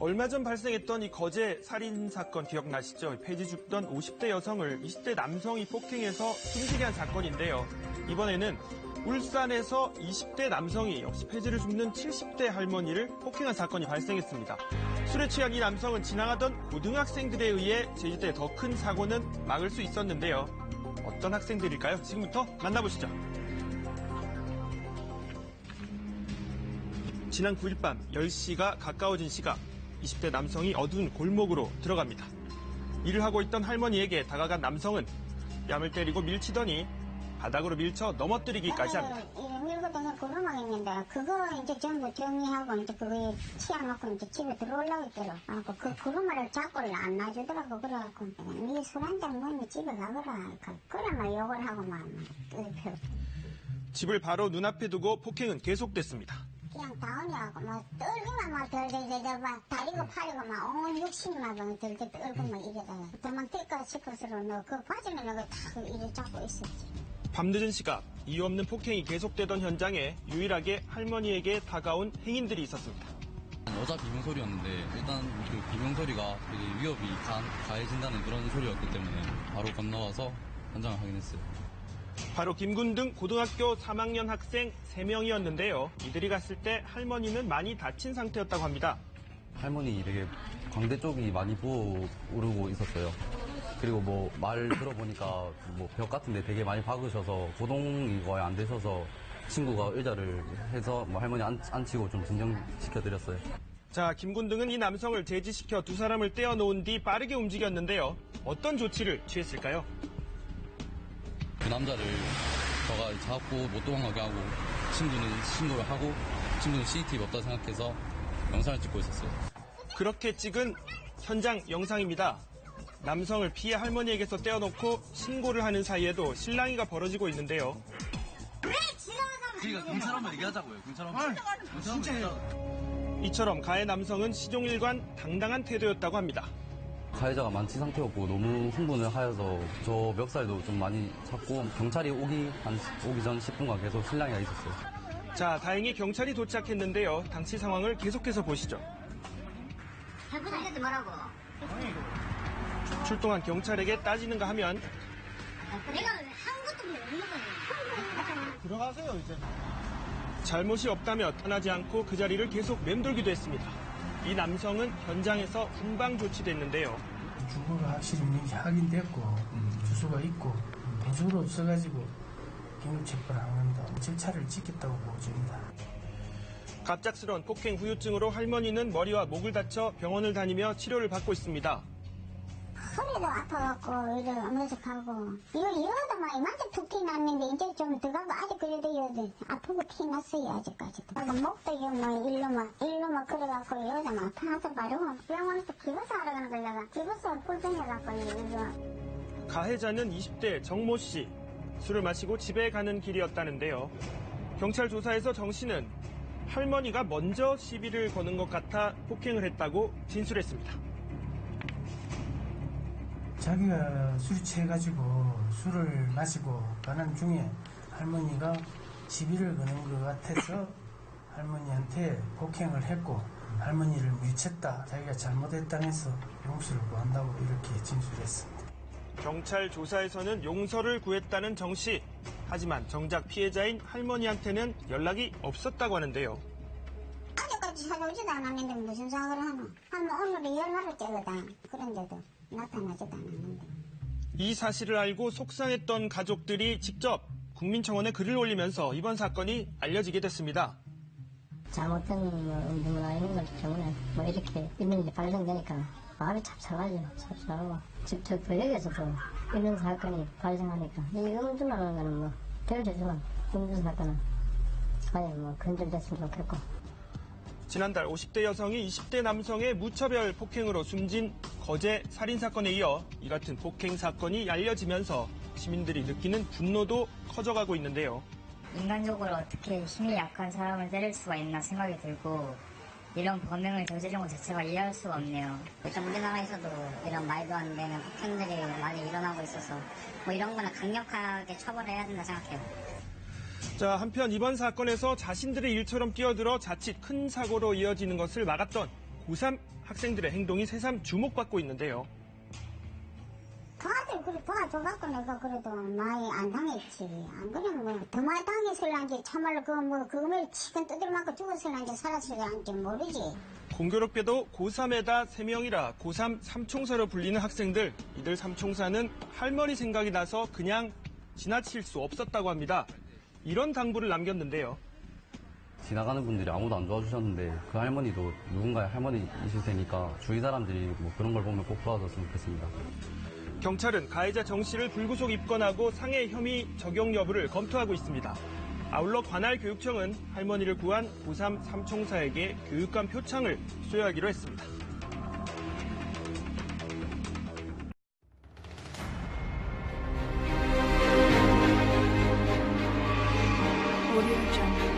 얼마 전 발생했던 이 거제 살인 사건 기억나시죠? 폐지 줍던 50대 여성을 20대 남성이 폭행해서 숨지게 한 사건인데요. 이번에는 울산에서 20대 남성이 역시 폐지를 줍는 70대 할머니를 폭행한 사건이 발생했습니다. 술에 취한 이 남성은 지나가던 고등학생들에 의해 제주도의 더 큰 사고는 막을 수 있었는데요. 어떤 학생들일까요? 지금부터 만나보시죠. 지난 9일 밤 10시가 가까워진 시각, 20대 남성이 어두운 골목으로 들어갑니다. 일을 하고 있던 할머니에게 다가간 남성은 뺨을 때리고 밀치더니 바닥으로 밀쳐 넘어뜨리기까지 합니다. 밀거든요. 구르막 있는데 그거 이제 전부 정리하고 이제 그거 치워놓고 이제 집에 들어오려고 했더라. 그 구르마를 잡고를 안 놔주더라고. 그래갖고 니 술 한잔 먹으면 집에 가거라. 그래만 욕을 하고 막 펴. 집을 바로 눈앞에 두고 폭행은 계속됐습니다. 그냥 다운이하고 뭐 떨기만 막 덜덜덜 막 다리고 팔리고 막 온 육신만 덜덜 떨고 막 이러다가 도망뛸까 싶어서 너 그 바지는 너가 다 이래 잡고 있었지. 밤늦은 시각, 이유 없는 폭행이 계속되던 현장에 유일하게 할머니에게 다가온 행인들이 있었습니다. 여자 비명소리였는데 일단 그 비명소리가 되게 위협이 가해진다는 그런 소리였기 때문에 바로 건너와서 현장을 확인했어요. 바로 김군등 고등학교 3학년 학생 3명이었는데요. 이들이 갔을 때 할머니는 많이 다친 상태였다고 합니다. 할머니 되게 광대 쪽이 많이 부어오르고 있었어요. 그리고 뭐 말 들어보니까 뭐 벽 같은데 되게 많이 박으셔서 고동이 거의 안 되셔서 친구가 의자를 해서 뭐 할머니 앉히고 좀 진정시켜드렸어요. 자, 김군등은 이 남성을 제지시켜 두 사람을 떼어놓은 뒤 빠르게 움직였는데요. 어떤 조치를 취했을까요? 그 남자를 저가 잡고 못 도망가게 하고 친구는 신고를 하고 친구는 CCTV 없다 생각해서 영상을 찍고 있었어요. 그렇게 찍은 현장 영상입니다. 남성을 피해 할머니에게서 떼어놓고 신고를 하는 사이에도 실랑이가 벌어지고 있는데요. 왜 지나가면 그러니까 경찰 한번 얘기하자고요. 경찰 한번. 진짜 이처럼 가해 남성은 시종일관 당당한 태도였다고 합니다. 가해자가 만취 상태였고 너무 흥분을 하여서 저 멱살도 좀 많이 찼고 경찰이 오기 전 10분간 계속 실랑이가 있었어요. 자, 다행히 경찰이 도착했는데요. 당시 상황을 계속해서 보시죠. 할머니 하지 말라고. 출동한 경찰에게 따지는가 하면 내가 한 것도 없는 거야. 들어가세요, 이제. 잘못이 없다며 떠나지 않고 그 자리를 계속 맴돌기도 했습니다. 이 남성은 현장에서 훈방 조치됐는데요. 주거가 확실히 확인됐고 주소가 있고 변수로 없어가지고 긴급 체포를 한 겁니다. 절차를 지켰다고 보여집니다. 갑작스러운 폭행 후유증으로 할머니는 머리와 목을 다쳐 병원을 다니며 치료를 받고 있습니다. 허리도 아파갖고 이래 어머석하고 이러다 막 이만큼 툭 티 났는데 이제 좀 들어가고 아직 그래도 아프고 티 났어요 아직까지도. 목도 일로 막 그래갖고 이러다 막 아파서 바로 병원에서 기부서 하러 가는 걸려가 기부서 불편해갖고 이러. 가해자는 20대 정모 씨. 술을 마시고 집에 가는 길이었다는데요. 경찰 조사에서 정 씨는 할머니가 먼저 시비를 거는 것 같아 폭행을 했다고 진술했습니다. 자기가 술이 취해가지고 술을 마시고 가는 중에 할머니가 시비를 거는 것 같아서 할머니한테 폭행을 했고 할머니를 미쳤다. 자기가 잘못했다면서 용서를 구한다고 이렇게 진술했습니다. 경찰 조사에서는 용서를 구했다는 정 씨. 하지만 정작 피해자인 할머니한테는 연락이 없었다고 하는데요. 아직까지 찾아오지도 않았는데 무슨 사고를 하노? 오늘이 열흘째거든. 그런데도 나타나지도 않았는데. 이 사실을 알고 속상했던 가족들이 직접 국민청원에 글을 올리면서 이번 사건이 알려지게 됐습니다. 잘못된 운동을 있는 것 때문에 뭐 이렇게 있는 일이 발생되니까 마음이 찹찹하죠. 찹찹하고 직접 도역에서도 이런 사건이 발생하니까 이 음주라는 거는 뭐 별되지만 음주 사건은 아예 뭐 근절됐으면 좋겠고. 지난달 50대 여성이 20대 남성의 무차별 폭행으로 숨진 거제 살인사건에 이어 이 같은 폭행 사건이 알려지면서 시민들이 느끼는 분노도 커져가고 있는데요. 인간적으로 어떻게 힘이 약한 사람을 때릴 수가 있나 생각이 들고 이런 범행을 저지른 것 자체가 이해할 수가 없네요. 일단 우리나라에서도 이런 말도 안 되는 폭행들이 많이 일어나고 있어서 뭐 이런 거는 강력하게 처벌해야 된다 생각해요. 자, 한편 이번 사건에서 자신들의 일처럼 뛰어들어 자칫 큰 사고로 이어지는 것을 막았던 고3 학생들의 행동이 새삼 주목받고 있는데요. 다들 그래 도와줘갖고 내가 그래도 많이 안 당했지. 안 그러면 뭐 더 많이 당했을란지 참말로 그거를 치킨 두드려 맞고 죽었을란지 살았을란지 모르지. 공교롭게도 고3에다 3명이라 고3 삼총사로 불리는 학생들. 이들 삼총사는 할머니 생각이 나서 그냥 지나칠 수 없었다고 합니다. 이런 당부를 남겼는데요. 지나가는 분들이 아무도 안 도와주셨는데 그 할머니도 누군가의 할머니이실 테니까 주위 사람들이 뭐 그런 걸 보면 꼭 도와줬으면 좋겠습니다. 경찰은 가해자 정 씨를 불구속 입건하고 상해 혐의 적용 여부를 검토하고 있습니다. 아울러 관할교육청은 할머니를 구한 고3 삼총사에게 교육감 표창을 수여하기로 했습니다. Audio Jungle.